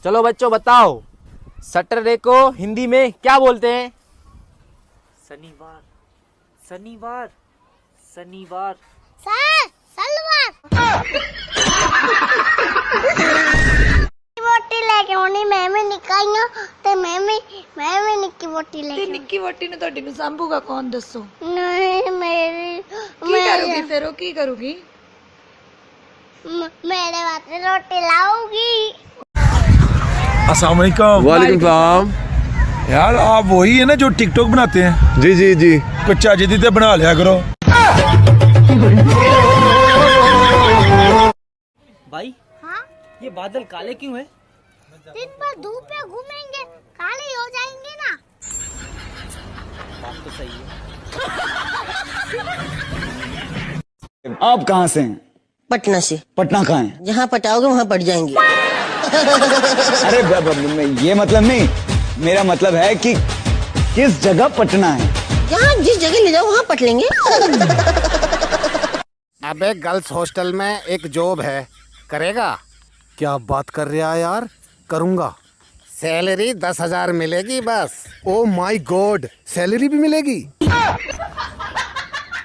चलो बच्चों बताओ, सैटरडे को हिंदी में क्या बोलते हैं? शनिवार शनिवार शनिवार। सलवार। वोटी लेके आनी मैं भी निकाइयो ते मैं भी निक्की वोटी लेके ਤੇ ਨਿੱਕੀ ਵੋਟੀ ਨੂੰ ਤੁਹਾਡੀ ਨੂੰ ਸੰਭੂਗਾ ਕੌਣ ਦੱਸੋ? नहीं मेरी ਕੀ ਕਰੂਗੀ ਫਿਰ ਉਹ ਕੀ ਕਰੂਗੀ? मेरे वास्ते रोटी लाऊंगी। अस्सलाम वालेकुम। वालेकुम सलाम। यार आप वही है ना जो टिकटॉक बनाते हैं? जी जी जी। कुछ चाची दी बना लिया करो। भाई हाँ? ये बादल काले क्यों है? दिन भर धूप में घूमेंगे काले हो जाएंगे ना। बात तो सही है। आप कहाँ से हैं? पटना से। पटना कहाँ है? जहाँ पटाओगे वहाँ पट जाएंगे। अरे ये मतलब नहीं, मेरा मतलब है कि किस जगह पटना है। जहाँ जिस जगह ले जाओ वहाँ पट लेंगे। अबे गर्ल्स हॉस्टल में एक जॉब है, करेगा? क्या बात कर रहा है यार? करूँगा। सैलरी 10,000 मिलेगी बस। ओ माय गॉड, सैलरी भी मिलेगी?